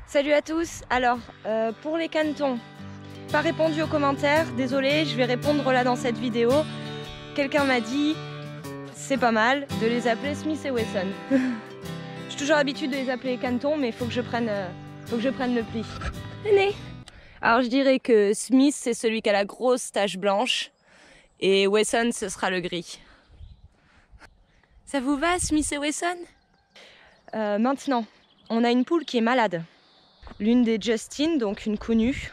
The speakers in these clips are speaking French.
Salut à tous. Alors, pour les canetons, pas répondu aux commentaires, désolé, je vais répondre là dans cette vidéo. Quelqu'un m'a dit, c'est pas mal de les appeler Smith et Wesson. J'ai toujours l'habitude de les appeler canetons, mais il faut que je prenne le pli. Venez. Alors je dirais que Smith, c'est celui qui a la grosse tache blanche, et Wesson, ce sera le gris. Ça vous va, Smith et Wesson? Maintenant, on a une poule qui est malade. L'une des Justin, donc une connue.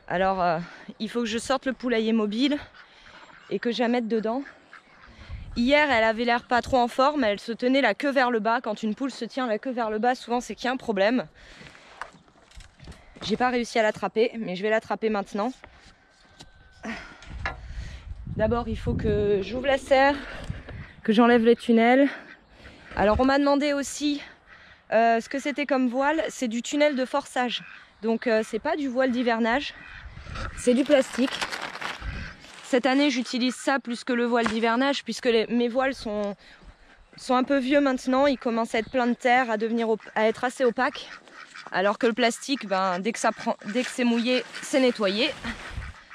Alors, il faut que je sorte le poulailler mobile et que je la mette dedans. Hier, elle avait l'air pas trop en forme, elle se tenait la queue vers le bas. Quand une poule se tient la queue vers le bas, souvent c'est qu'il y a un problème. J'ai pas réussi à l'attraper, mais je vais l'attraper maintenant. D'abord, il faut que j'ouvre la serre, que j'enlève les tunnels. Alors, on m'a demandé aussi ce que c'était comme voile. C'est du tunnel de forçage. Donc, c'est pas du voile d'hivernage, c'est du plastique. Cette année, j'utilise ça plus que le voile d'hivernage, puisque mes voiles sont un peu vieux maintenant. Ils commencent à être pleins de terre, à être assez opaques. Alors que le plastique, dès que c'est mouillé, c'est nettoyé.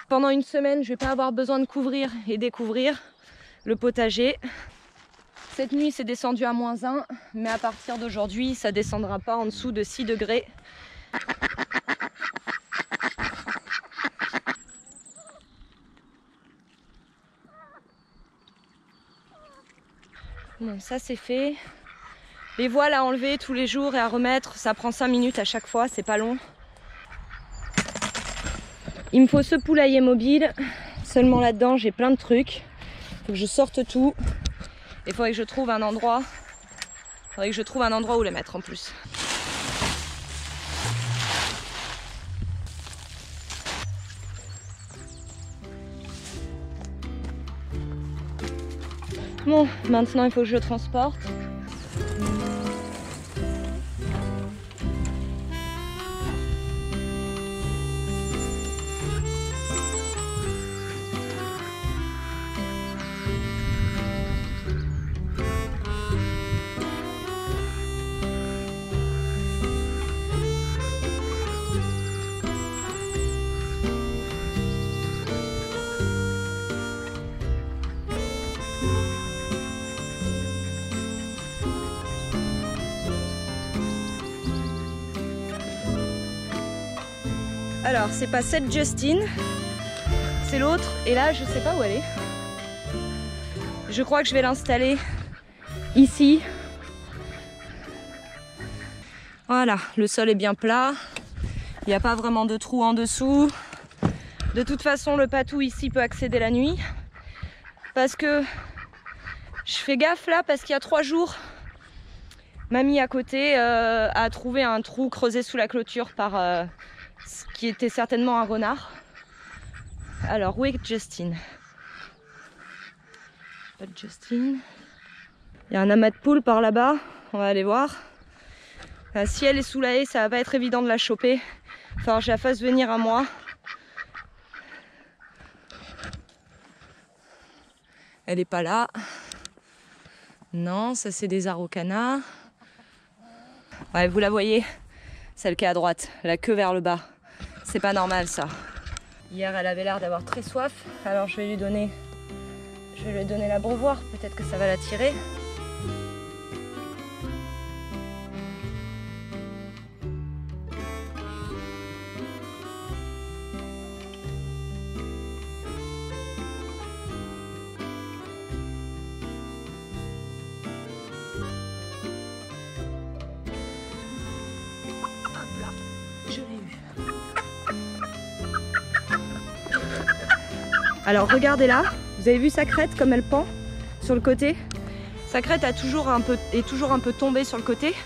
Pendant une semaine, je vais pas avoir besoin de couvrir et découvrir le potager. Cette nuit, c'est descendu à -1, mais à partir d'aujourd'hui, ça descendra pas en dessous de 6 degrés. Bon, ça c'est fait. Les voiles à enlever tous les jours et à remettre, ça prend 5 minutes à chaque fois, c'est pas long. Il me faut ce poulailler mobile. Seulement là-dedans, j'ai plein de trucs. Il faut que je sorte tout. Et il faudrait que je trouve un endroit. Où les mettre en plus. Bon, maintenant il faut que je le transporte. Alors, c'est pas cette Justin, c'est l'autre. Et là, je sais pas où elle est. Je crois que je vais l'installer ici. Voilà, le sol est bien plat. Il n'y a pas vraiment de trou en dessous. De toute façon, le patou ici peut accéder la nuit. Parce que je fais gaffe là, parce qu'il y a 3 jours, mamie à côté a trouvé un trou creusé sous la clôture par ce qui était certainement un renard. Alors, où est Justin? Pas de Justin. Il y a un amas de poules par là-bas. On va aller voir. Si elle est sous la haie, ça va pas être évident de la choper. Il va falloir que je la fasse venir à moi. Elle est pas là. Non, ça c'est des araucanas. Ouais, vous la voyez, celle qui est à droite, la queue vers le bas. C'est pas normal ça. Hier, elle avait l'air d'avoir très soif, alors je vais lui donner l'abreuvoir, peut-être que ça va l'attirer. Alors regardez là, vous avez vu sa crête comme elle pend sur le côté? Sa crête est toujours un peu tombée sur le côté,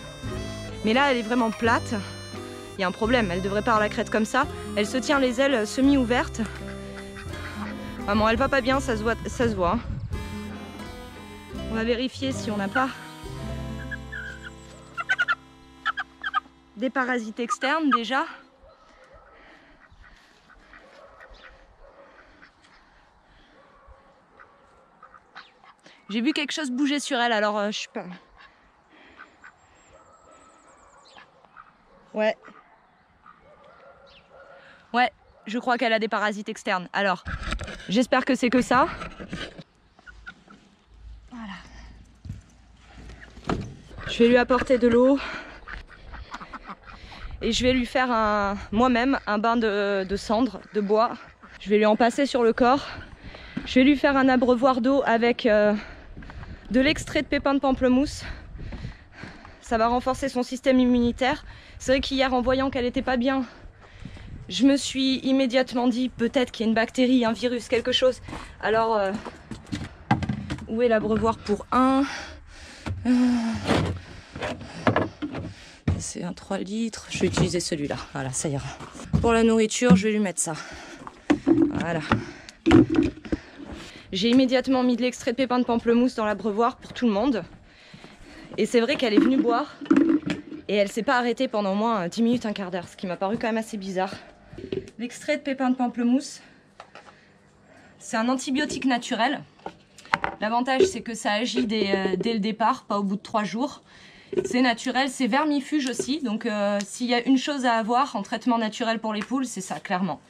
mais là elle est vraiment plate. Il y a un problème, elle devrait pas avoir la crête comme ça. Elle se tient les ailes semi-ouvertes. Vraiment, elle va pas bien, ça se voit. Hein. On va vérifier si on n'a pas des parasites externes déjà. J'ai vu quelque chose bouger sur elle, alors je sais pas. Ouais, Ouais, je crois qu'elle a des parasites externes. Alors, j'espère que c'est que ça. Voilà. Je vais lui apporter de l'eau. Et je vais lui faire moi-même un bain de cendre, de bois. Je vais lui en passer sur le corps. Je vais lui faire un abreuvoir d'eau avec de l'extrait de pépins de pamplemousse. Ça va renforcer son système immunitaire. C'est vrai qu'hier, en voyant qu'elle n'était pas bien, je me suis immédiatement dit peut-être qu'il y a une bactérie, un virus, quelque chose. Alors, où est l'abreuvoir pour un C'est un 3 litres. Je vais utiliser celui-là. Voilà, ça ira. Pour la nourriture, je vais lui mettre ça. Voilà. J'ai immédiatement mis de l'extrait de pépins de pamplemousse dans l'abreuvoir pour tout le monde. Et c'est vrai qu'elle est venue boire. Et elle s'est pas arrêtée pendant au moins 10 minutes, un quart d'heure. Ce qui m'a paru quand même assez bizarre. L'extrait de pépins de pamplemousse, c'est un antibiotique naturel. L'avantage, c'est que ça agit dès le départ, pas au bout de 3 jours. C'est naturel, c'est vermifuge aussi. Donc s'il y a une chose à avoir en traitement naturel pour les poules, c'est ça, clairement.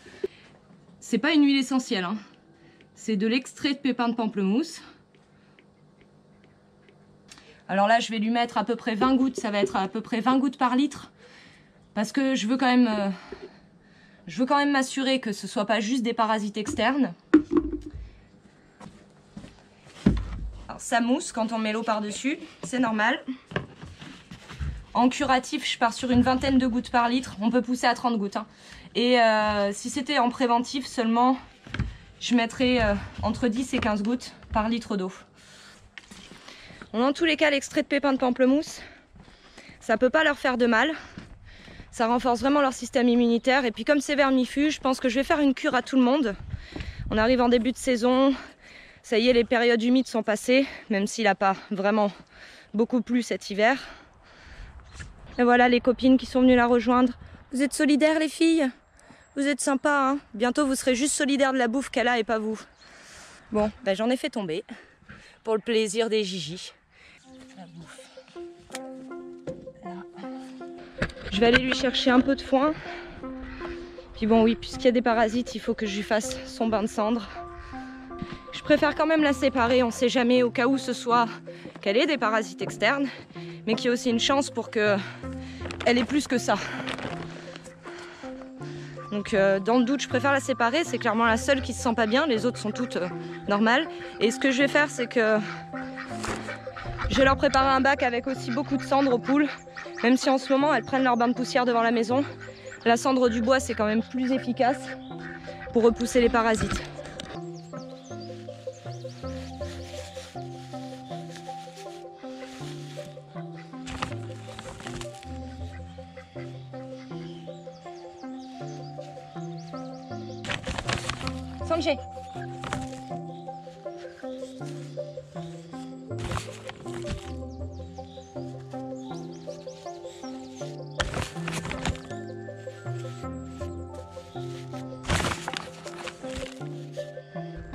C'est pas une huile essentielle, hein. C'est de l'extrait de pépins de pamplemousse. Alors là, je vais lui mettre à peu près 20 gouttes. Ça va être à peu près 20 gouttes par litre. Parce que je veux quand même m'assurer que ce soit pas juste des parasites externes. Alors, ça mousse quand on met l'eau par-dessus, c'est normal. En curatif, je pars sur une vingtaine de gouttes par litre. On peut pousser à 30 gouttes. Hein. Et si c'était en préventif seulement, je mettrais entre 10 et 15 gouttes par litre d'eau. Dans tous les cas, l'extrait de pépins de pamplemousse, ça peut pas leur faire de mal. Ça renforce vraiment leur système immunitaire. Et puis comme c'est vermifuge, je pense que je vais faire une cure à tout le monde. On arrive en début de saison. Ça y est, les périodes humides sont passées, même s'il n'a pas vraiment beaucoup plu cet hiver. Et voilà les copines qui sont venues la rejoindre. Vous êtes solidaires les filles? Vous êtes sympas, hein? Bientôt vous serez juste solidaires de la bouffe qu'elle a et pas vous. Bon, ben j'en ai fait tomber. Pour le plaisir des Gigi. La bouffe. Là. Je vais aller lui chercher un peu de foin. Puis bon oui, puisqu'il y a des parasites, il faut que je lui fasse son bain de cendre. Je préfère quand même la séparer, on ne sait jamais, au cas où ce soit qu'elle ait des parasites externes, mais qu'il y ait aussi une chance pour qu'elle ait plus que ça. Donc dans le doute, je préfère la séparer, c'est clairement la seule qui se sent pas bien, les autres sont toutes normales. Et ce que je vais faire, c'est que je vais leur préparer un bac avec aussi beaucoup de cendre aux poules, même si en ce moment elles prennent leur bain de poussière devant la maison. La cendre du bois, c'est quand même plus efficace pour repousser les parasites. Sanjay.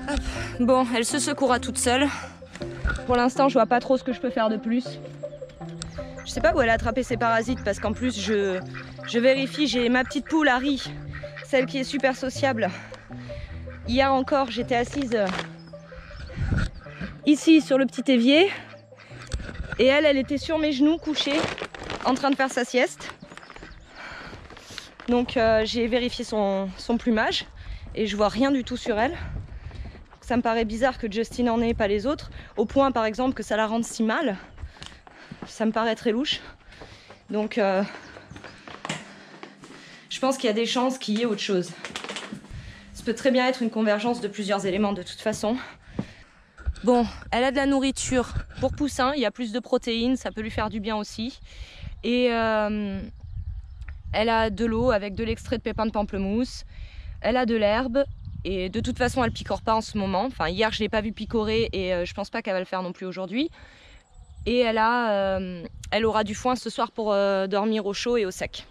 Hop. Bon, elle se secoura toute seule. Pour l'instant, je vois pas trop ce que je peux faire de plus. Je sais pas où elle a attrapé ses parasites parce qu'en plus, je vérifie, j'ai ma petite poule Harry, celle qui est super sociable. Hier encore, j'étais assise ici sur le petit évier et elle était sur mes genoux couchée en train de faire sa sieste. Donc j'ai vérifié son plumage et je vois rien du tout sur elle. Ça me paraît bizarre que Justine en ait pas les autres, au point par exemple que ça la rende si mal. Ça me paraît très louche. Donc je pense qu'il y a des chances qu'il y ait autre chose. Ça peut très bien être une convergence de plusieurs éléments de toute façon. Bon, elle a de la nourriture pour poussin, il y a plus de protéines, ça peut lui faire du bien aussi. Et elle a de l'eau avec de l'extrait de pépins de pamplemousse. Elle a de l'herbe et de toute façon elle picore pas en ce moment. Enfin hier je l'ai pas vue picorer et je pense pas qu'elle va le faire non plus aujourd'hui. Et elle aura du foin ce soir pour dormir au chaud et au sec.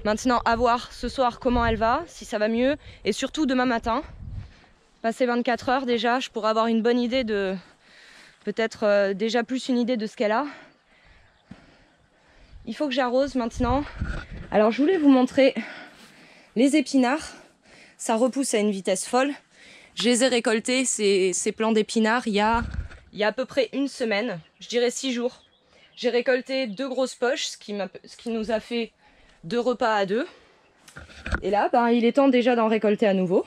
Maintenant, à voir ce soir comment elle va, si ça va mieux. Et surtout demain matin, passé 24 heures déjà, je pourrai avoir une bonne idée de... Peut-être déjà plus une idée de ce qu'elle a. il faut que j'arrose maintenant. Alors je voulais vous montrer les épinards. Ça repousse à une vitesse folle. Je les ai récoltés, ces plants d'épinards, il y a à peu près une semaine, je dirais 6 jours. J'ai récolté 2 grosses poches, ce qui nous a fait 2 repas à 2. Et là, ben, il est temps déjà d'en récolter à nouveau.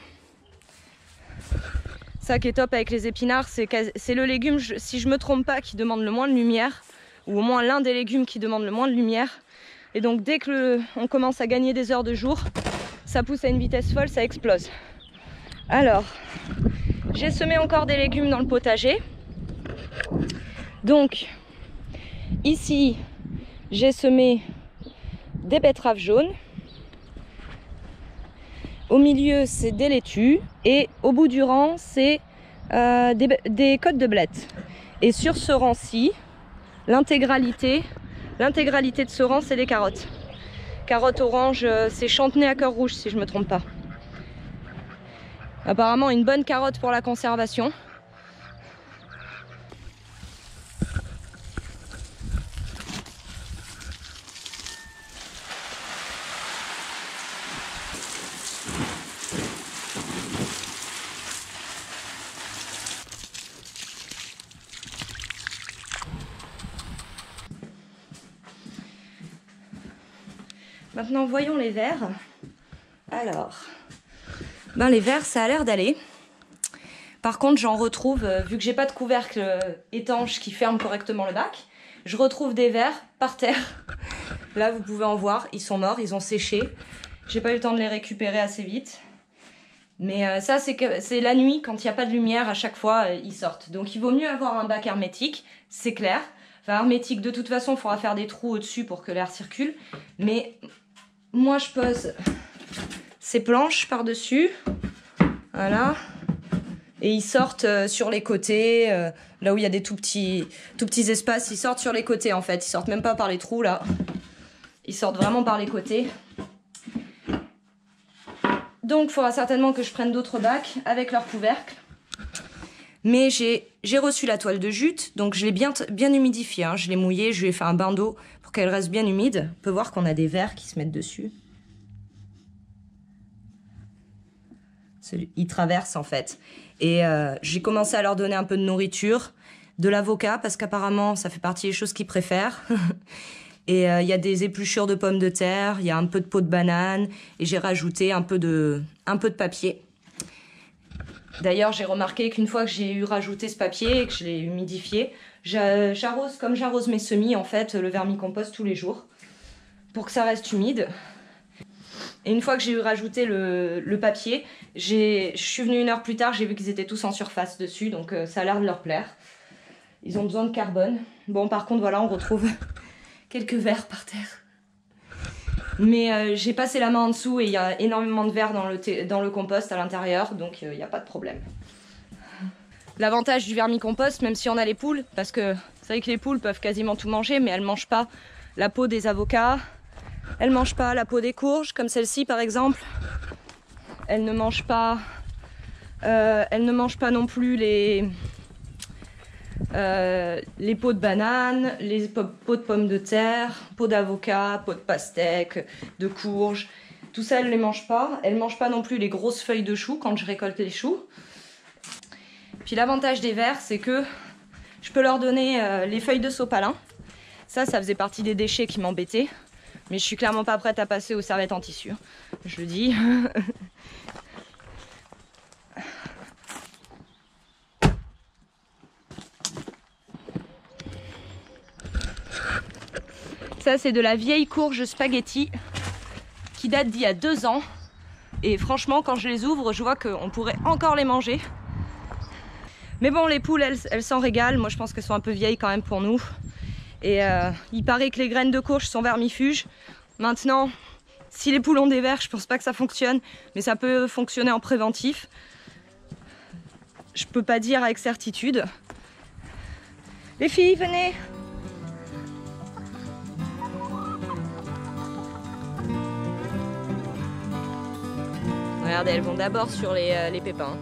Ça qui est top avec les épinards, c'est le légume, si je ne me trompe pas, qui demande le moins de lumière, ou au moins l'un des légumes qui demande le moins de lumière. Et donc dès que on commence à gagner des heures de jour, ça pousse à une vitesse folle, ça explose. Alors, j'ai semé encore des légumes dans le potager. Donc, ici, j'ai semé des betteraves jaunes. Au milieu, c'est des laitues. Et au bout du rang, c'est des côtes de blettes. Et sur ce rang-ci, l'intégralité de ce rang, c'est des carottes. Carottes orange, c'est chantenay à cœur rouge, si je ne me trompe pas. Apparemment, une bonne carotte pour la conservation. Maintenant, voyons les vers. Alors, ben les vers, ça a l'air d'aller. Par contre, j'en retrouve, vu que j'ai pas de couvercle étanche qui ferme correctement le bac, je retrouve des vers par terre. Là, vous pouvez en voir, ils sont morts, ils ont séché. J'ai pas eu le temps de les récupérer assez vite. Mais ça, c'est la nuit, quand il n'y a pas de lumière, à chaque fois, ils sortent. Donc, il vaut mieux avoir un bac hermétique, c'est clair. Enfin, hermétique, de toute façon, il faudra faire des trous au-dessus pour que l'air circule. Mais moi, je pose ces planches par-dessus. Voilà. Et ils sortent sur les côtés, là où il y a des tout petits espaces. Ils sortent sur les côtés, en fait. Ils sortent même pas par les trous, là. Ils sortent vraiment par les côtés. Donc, il faudra certainement que je prenne d'autres bacs avec leur couvercle. Mais j'ai reçu la toile de jute, donc je l'ai bien humidifiée. Hein. Je l'ai mouillée, je lui ai fait un bain d'eau pour qu'elle reste bien humide. On peut voir qu'on a des vers qui se mettent dessus. Ils traversent en fait. Et j'ai commencé à leur donner un peu de nourriture, de l'avocat, parce qu'apparemment ça fait partie des choses qu'ils préfèrent. Et il y a des épluchures de pommes de terre, il y a un peu de peau de banane, et j'ai rajouté un peu de papier. D'ailleurs, j'ai remarqué qu'une fois que j'ai rajouté ce papier et que je l'ai humidifié, j'arrose comme j'arrose mes semis, en fait, le vermicompost tous les jours, pour que ça reste humide. Et une fois que j'ai rajouté le papier, je suis venue 1 heure plus tard, j'ai vu qu'ils étaient tous en surface dessus, donc ça a l'air de leur plaire. Ils ont besoin de carbone. Bon, par contre, voilà, on retrouve quelques vers par terre. Mais j'ai passé la main en dessous et il y a énormément de vers dans le compost à l'intérieur, donc il n'y a pas de problème. L'avantage du vermicompost, même si on a les poules, parce que c'est vrai que les poules peuvent quasiment tout manger, mais elles ne mangent pas la peau des avocats, elles ne mangent pas la peau des courges, comme celle-ci par exemple. Elles ne mangent pas non plus les peaux de banane, les peaux de pommes de terre, peaux d'avocat, peaux de pastèque, de courge. Tout ça, elles ne les mangent pas. Elles ne mangent pas non plus les grosses feuilles de choux quand je récolte les choux. Puis l'avantage des vers, c'est que je peux leur donner les feuilles de sopalin. Ça faisait partie des déchets qui m'embêtaient. Mais je suis clairement pas prête à passer aux serviettes en tissu. Je le dis. Ça, c'est de la vieille courge spaghetti qui date d'il y a 2 ans. Et franchement, quand je les ouvre, je vois qu'on pourrait encore les manger. Mais bon, les poules, elles s'en régalent. Moi, je pense qu'elles sont un peu vieilles quand même pour nous. Et il paraît que les graines de courge sont vermifuges. Maintenant, si les poules ont des vers, je pense pas que ça fonctionne. Mais ça peut fonctionner en préventif. Je peux pas dire avec certitude. Les filles, venez! Regardez, elles vont d'abord sur les pépins.